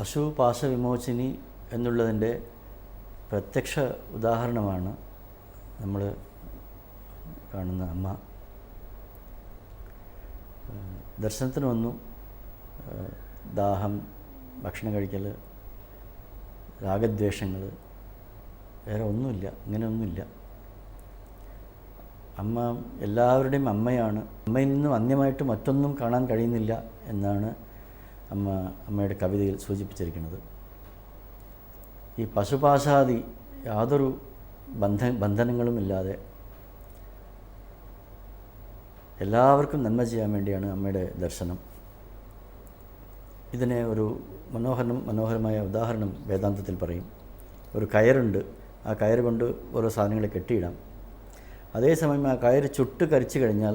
പശുപാശവിമോചിനി എന്നുള്ളതിൻ്റെ പ്രത്യക്ഷ ഉദാഹരണമാണ് നമ്മൾ കാണുന്ന അമ്മ. ദർശനത്തിന് വന്നു. ദാഹം, ഭക്ഷണം കഴിക്കൽ, രാഗദ്വേഷങ്ങൾ, വേറെ ഒന്നുമില്ല, ഇങ്ങനെയൊന്നുമില്ല. അമ്മ എല്ലാവരുടെയും അമ്മയാണ്. അമ്മയിൽ നിന്നും അന്യമായിട്ട് മറ്റൊന്നും കാണാൻ കഴിയുന്നില്ല എന്നാണ് അമ്മയുടെ കവിതയിൽ സൂചിപ്പിച്ചിരിക്കുന്നത്. ഈ പശുപാശാദി യാതൊരു ബന്ധനങ്ങളുമില്ലാതെ എല്ലാവർക്കും നന്മ ചെയ്യാൻ വേണ്ടിയാണ് അമ്മയുടെ ദർശനം. ഇതിനെ ഒരു മനോഹരമായ ഉദാഹരണം വേദാന്തത്തിൽ പറയും. ഒരു കയറുണ്ട്, ആ കയറ് കൊണ്ട് ഓരോ സാധനങ്ങളെ കെട്ടിയിടാം. അതേസമയം ആ കയറ് ചുട്ട് കരിച്ചു കഴിഞ്ഞാൽ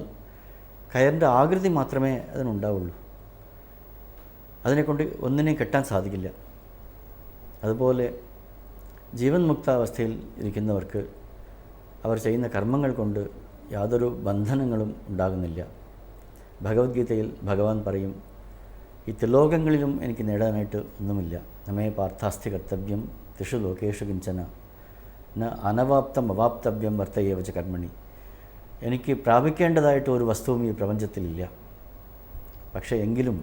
കയറിൻ്റെ ആകൃതി മാത്രമേ അതിനുണ്ടാവുള്ളൂ, അതിനെക്കൊണ്ട് ഒന്നിനെയും കെട്ടാൻ സാധിക്കില്ല. അതുപോലെ ജീവൻ മുക്താവസ്ഥയിൽ ഇരിക്കുന്നവർക്ക് അവർ ചെയ്യുന്ന കർമ്മങ്ങൾ കൊണ്ട് യാതൊരു ബന്ധനങ്ങളും ഉണ്ടാകുന്നില്ല. ഭഗവത്ഗീതയിൽ ഭഗവാൻ പറയും, ഈ ത്രിലോകങ്ങളിലും എനിക്ക് നേടാനായിട്ട് ഒന്നുമില്ല. നമ്മെ പാർത്ഥാസ്തി കർത്തവ്യം തിഷു ലോകേഷു കിഞ്ചന ന അനവാപ്തം അവാപ്തവ്യം വർത്തയേവച കർമ്മണി. എനിക്ക് പ്രാപിക്കേണ്ടതായിട്ട് ഒരു വസ്തുവും ഈ പ്രപഞ്ചത്തിലില്ല. പക്ഷേ എങ്കിലും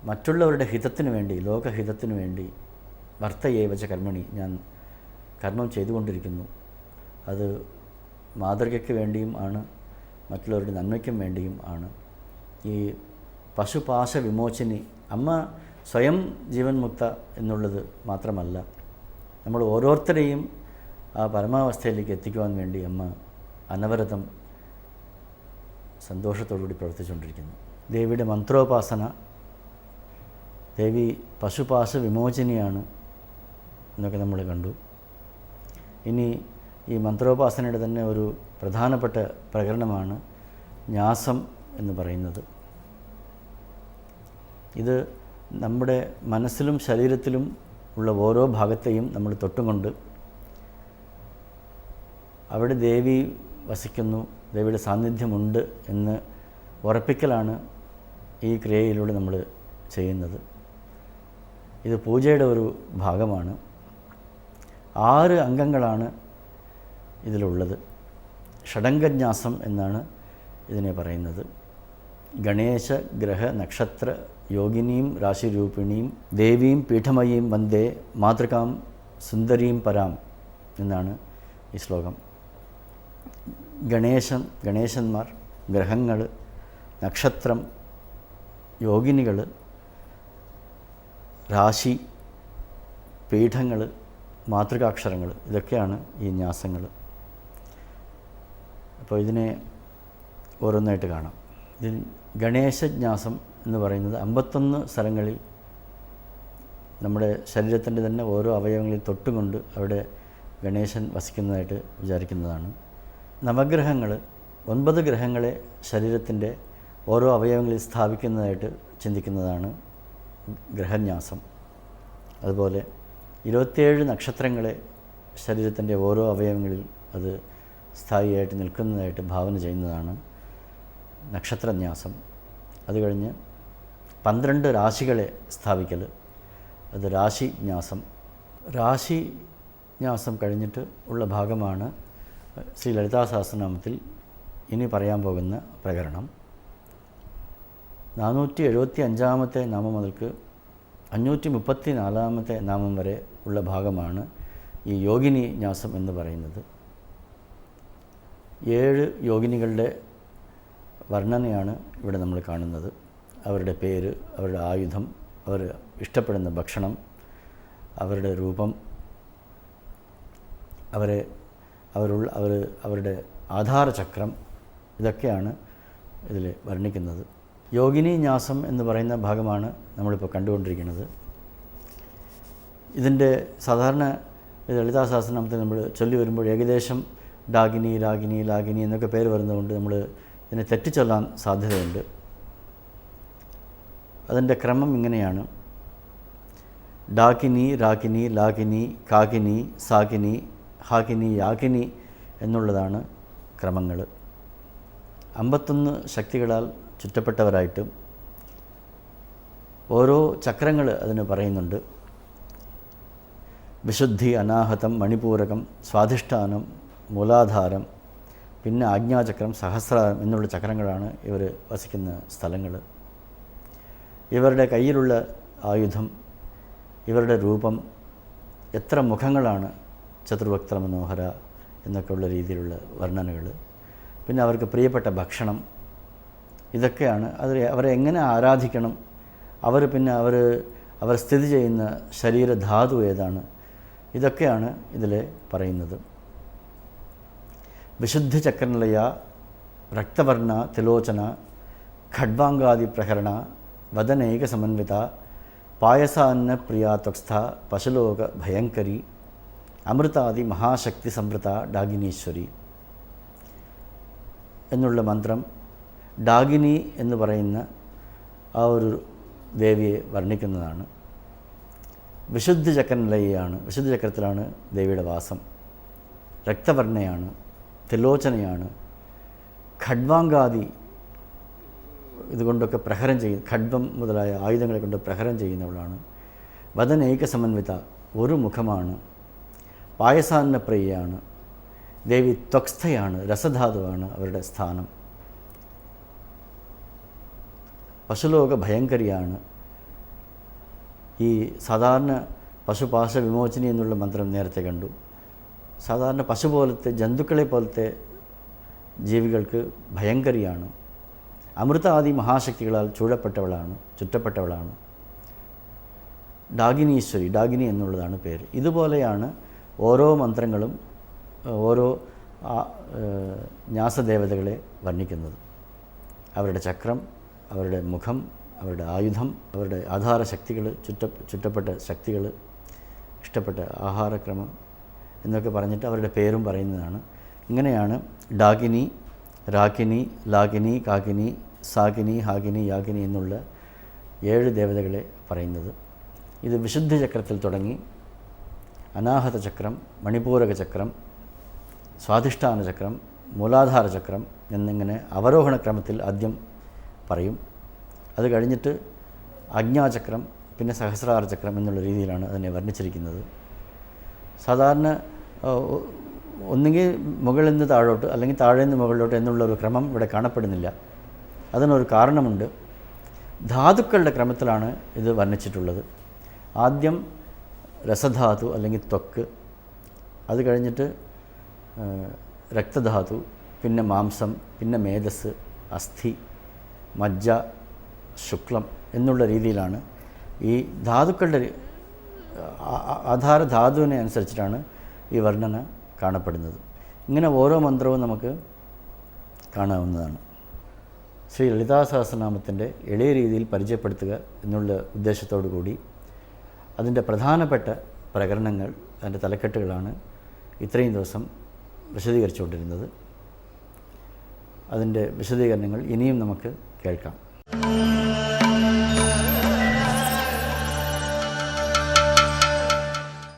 മറ്റുള്ളവരുടെ ഹിതത്തിനു വേണ്ടി, ലോകഹിതത്തിനു വേണ്ടി വർത്തയേവച കർമ്മണി, ഞാൻ കർമ്മം ചെയ്തുകൊണ്ടിരിക്കുന്നു. അത് മാതൃകയ്ക്ക് വേണ്ടിയും ആണ്, മറ്റുള്ളവരുടെ നന്മയ്ക്കും വേണ്ടിയും ആണ്. ഈ പശുപാശ വിമോചിനി അമ്മ സ്വയം ജീവൻ മുക്ത എന്നുള്ളത് മാത്രമല്ല, നമ്മൾ ഓരോരുത്തരെയും ആ പരമാവസ്ഥയിലേക്ക് എത്തിക്കുവാൻ വേണ്ടി അമ്മ അനവരതം സന്തോഷത്തോടുകൂടി പ്രവർത്തിച്ചുകൊണ്ടിരിക്കുന്നു. ദേവിയുടെ മന്ത്രോപാസന, ദേവി പശുപാശ വിമോചിനിയാണ് എന്നൊക്കെ നമ്മൾ കണ്ടു. ഇനി ഈ മന്ത്രോപാസനയുടെ തന്നെ ഒരു പ്രധാനപ്പെട്ട പ്രകരണമാണ് ന്യാസം എന്ന് പറയുന്നത്. ഇത് നമ്മുടെ മനസ്സിലും ശരീരത്തിലും ഉള്ള ഓരോ ഭാഗത്തെയും നമ്മൾ തൊട്ടുകൊണ്ട് അവിടെ ദേവി വസിക്കുന്നു, ദേവിയുടെ സാന്നിധ്യമുണ്ട് എന്ന് ഉറപ്പിക്കലാണ് ഈ ക്രിയയിലൂടെ നമ്മൾ ചെയ്യുന്നത്. ഇത് പൂജയുടെ ഒരു ഭാഗമാണ്. 6 അംഗങ്ങളാണ് ഇതിലുള്ളത്. ഷഡംഗന്യാസം എന്നാണ് ഇതിനെ പറയുന്നത്. ഗണേശ ഗ്രഹ നക്ഷത്ര യോഗിനീം രാശിരൂപിണീം ദേവീം പീഠമയീം വന്ദേ മാതൃകാം സുന്ദരീം പരാം എന്നാണ് ഈ ശ്ലോകം. ഗണേശന്മാർ, ഗ്രഹങ്ങൾ, നക്ഷത്രം, യോഗിനികൾ, രാശി, പീഠങ്ങൾ, മാതൃകാക്ഷരങ്ങൾ, ഇതൊക്കെയാണ് ഈ ന്യാസങ്ങൾ. അപ്പോൾ ഇതിനെ ഓരോന്നായിട്ട് കാണാം. ഇതിൽ ഗണേശന്യാസം എന്ന് പറയുന്നത് 51 സ്ഥലങ്ങളിൽ നമ്മുടെ ശരീരത്തിൻ്റെ തന്നെ ഓരോ അവയവങ്ങളിൽ തൊട്ടുകൊണ്ട് അവിടെ ഗണേശൻ വസിക്കുന്നതായിട്ട് വിചാരിക്കുന്നതാണ്. നവഗ്രഹങ്ങൾ, 9 ഗ്രഹങ്ങളെ ശരീരത്തിൻ്റെ ഓരോ അവയവങ്ങളിൽ സ്ഥാപിക്കുന്നതായിട്ട് ചിന്തിക്കുന്നതാണ് ഗ്രഹന്യാസം. അതുപോലെ 27 നക്ഷത്രങ്ങളെ ശരീരത്തിൻ്റെ ഓരോ അവയവങ്ങളിൽ അത് സ്ഥായിയായിട്ട് നിൽക്കുന്നതായിട്ട് ഭാവന ചെയ്യുന്നതാണ് നക്ഷത്രന്യാസം. അത് കഴിഞ്ഞ് 12 രാശികളെ സ്ഥാപിക്കൽ, അത് രാശിന്യാസം. രാശിന്യാസം കഴിഞ്ഞിട്ട് ഉള്ള ഭാഗമാണ് ശ്രീ ലളിതാ സഹസ്രനാമത്തിൽ ഇനി പറയാൻ പോകുന്ന പ്രകരണം. 475-ാമത്തെ നാമം മുതൽക്ക് 534-ാമത്തെ നാമം വരെ ഉള്ള ഭാഗമാണ് ഈ യോഗിനി ന്യാസം എന്ന് പറയുന്നത്. 7 യോഗിനികളുടെ വർണ്ണനയാണ് ഇവിടെ നമ്മൾ കാണുന്നത്. അവരുടെ പേര്, അവരുടെ ആയുധം, അവർ ഇഷ്ടപ്പെടുന്ന ഭക്ഷണം, അവരുടെ രൂപം, അവരുടെ ആധാരചക്രം, ഇതൊക്കെയാണ് ഇതിൽ വർണ്ണിക്കുന്നത്. യോഗിനി ന്യാസം എന്ന് പറയുന്ന ഭാഗമാണ് നമ്മളിപ്പോൾ കണ്ടുകൊണ്ടിരിക്കുന്നത്. ഇതിൻ്റെ സാധാരണ ലളിതാ സഹസ്രനാമത്തിൽ നമ്മൾ ചൊല്ലി വരുമ്പോൾ ഏകദേശം ഡാകിനി, രാഗിനി, ലാഗിനി എന്നൊക്കെ പേര് വരുന്നതുകൊണ്ട് നമ്മൾ ഇതിനെ തെറ്റിച്ചൊല്ലാൻ സാധ്യതയുണ്ട്. അതിൻ്റെ ക്രമം ഇങ്ങനെയാണ്: ഡാകിനി, രാഗിനി, ലാഗിനി, കാകിനി, സാകിനി, ഹാകിനി, യാകിനി എന്നുള്ളതാണ് ക്രമങ്ങൾ. 51 ശക്തികളാൽ ചുറ്റപ്പെട്ടവരായിട്ടും ഓരോ ചക്രങ്ങൾ അതിന് പറയുന്നുണ്ട്. വിശുദ്ധി, അനാഹതം, മണിപൂരകം, സ്വാധിഷ്ഠാനം, മൂലാധാരം, പിന്നെ ആജ്ഞാചക്രം, സഹസ്രാരം എന്നുള്ള ചക്രങ്ങളാണ് ഇവർ വസിക്കുന്ന സ്ഥലങ്ങൾ. ഇവരുടെ കയ്യിലുള്ള ആയുധം, ഇവരുടെ രൂപം, എത്ര മുഖങ്ങളാണ്, ചതുർവക്ത്ര മനോഹര എന്നൊക്കെയുള്ള രീതിയിലുള്ള വർണ്ണനകൾ, പിന്നെ അവർക്ക് പ്രിയപ്പെട്ട ഭക്ഷണം, ഇതൊക്കെയാണ് അവരെ എങ്ങനെ ആരാധിക്കണം, അവർ സ്ഥിതി ചെയ്യുന്ന ശരീരധാതു ഏതാണ്, ഇതൊക്കെയാണ് ഇതിൽ പറയുന്നത്. വിശുദ്ധി ചക്രനിലയ രക്തവർണ്ണ തിലോചന ഖഡ്വാംഗാദി പ്രഹരണ വദനൈക സമന്വിത പായസാന്ന പ്രിയാത്വസ്ഥ പശുലോക ഭയങ്കരി അമൃതാദി മഹാശക്തി സംവൃത ഡാഗിനീശ്വരി എന്നുള്ള മന്ത്രം ഡാഗിനി എന്ന് പറയുന്ന ആ ഒരു ദേവിയെ വർണ്ണിക്കുന്നതാണ്. വിശുദ്ധി ചക്രനിലയാണ്, വിശുദ്ധി ചക്രത്തിലാണ് ദേവിയുടെ വാസം. രക്തവർണ്ണയാണ്, തിലോചനയാണ്, ഖഡ്വാംഗാദി ഇതുകൊണ്ടൊക്കെ പ്രഹരം ചെയ്യുന്ന, ഖഡ്വം മുതലായ ആയുധങ്ങളെ കൊണ്ട് പ്രഹരം ചെയ്യുന്നവളാണ്. വദനൈക സമന്വിത, ഒരു മുഖമാണ്. പായസാന്നപ്രിയയാണ്. ദേവി ത്വക്സ്ഥയാണ്, രസധാതുവാണ് അവരുടെ സ്ഥാനം. പശുലോക ഭയങ്കരിയാണ്. ഈ സാധാരണ പശുപാശ വിമോചിനി എന്നുള്ള മന്ത്രം നേരത്തെ കണ്ടു. സാധാരണ പശു പോലത്തെ ജന്തുക്കളെ പോലത്തെ ജീവികൾക്ക് ഭയങ്കരിയാണ്. അമൃതാദി മഹാശക്തികളാൽ ചുറ്റപ്പെട്ടവളാണ്. ഡാഗിനീശ്വരി, ഡാഗിനി എന്നുള്ളതാണ് പേര്. ഇതുപോലെയാണ് ഓരോ മന്ത്രങ്ങളും ഓരോ ന്യാസദേവതകളെ വർണ്ണിക്കുന്നത്. അവരുടെ ചക്രം, അവരുടെ മുഖം, അവരുടെ ആയുധം, അവരുടെ ആധാരശക്തികൾ, ചുറ്റപ്പെട്ട ശക്തികൾ, ഇഷ്ടപ്പെട്ട ആഹാരക്രമം എന്നൊക്കെ പറഞ്ഞിട്ട് അവരുടെ പേരും പറയുന്നതാണ്. ഇങ്ങനെയാണ് ഡാഗിനി, രാഗിനി, ലാഗിനി, കാഗിനി, സാഗിനി, ഹാഗിനി, യാഗിനി എന്നുള്ള 7 ദേവതകളെ പറയുന്നത്. ഇത് വിശുദ്ധി ചക്രത്തിൽ തുടങ്ങി അനാഹത ചക്രം, മണിപൂരക ചക്രം, സ്വാധിഷ്ഠാന ചക്രം, മൂലാധാര ചക്രം എന്നിങ്ങനെ അവരോഹണ ക്രമത്തിൽ ആദ്യം പറയും. അത് കഴിഞ്ഞിട്ട് ആജ്ഞാചക്രം, പിന്നെ സഹസ്രാര ചക്രം എന്നുള്ള രീതിയിലാണ് അതിനെ വർണ്ണിച്ചിരിക്കുന്നത്. സാധാരണ ഒന്നുകിൽ മുകളിൽ നിന്ന് താഴോട്ട് അല്ലെങ്കിൽ താഴെ നിന്ന് മുകളിലോട്ട് എന്നുള്ളൊരു ക്രമം ഇവിടെ കാണപ്പെടുന്നില്ല. അതിനൊരു കാരണമുണ്ട്. ധാതുക്കളുടെ ക്രമത്തിലാണ് ഇത് വർണ്ണിച്ചിട്ടുള്ളത്. ആദ്യം രസധാതു അല്ലെങ്കിൽ ത്വക്ക്, അത് കഴിഞ്ഞിട്ട് രക്തധാതു, പിന്നെ മാംസം, പിന്നെ മേധസ്, അസ്ഥി, മജ്ജ, ശുക്ലം എന്നുള്ള രീതിയിലാണ് ഈ ധാതുക്കളുടെ ആധാരധാതുവിനെ അനുസരിച്ചിട്ടാണ് ഈ വർണ്ണന കാണപ്പെടുന്നത്. ഇങ്ങനെ ഓരോ മന്ത്രവും നമുക്ക് കാണാവുന്നതാണ്. ശ്രീ ലളിതാ സഹസ്രനാമത്തിൻ്റെ എളിയ രീതിയിൽ പരിചയപ്പെടുത്തുക എന്നുള്ള ഉദ്ദേശത്തോടു കൂടി അതിൻ്റെ പ്രധാനപ്പെട്ട പ്രകരണങ്ങൾ, അതിൻ്റെ തലക്കെട്ടുകളാണ് ഇത്രയും ദിവസം വിശദീകരിച്ചുകൊണ്ടിരുന്നത്. അതിൻ്റെ വിശദീകരണങ്ങൾ ഇനിയും നമുക്ക് കേൾക്കാം.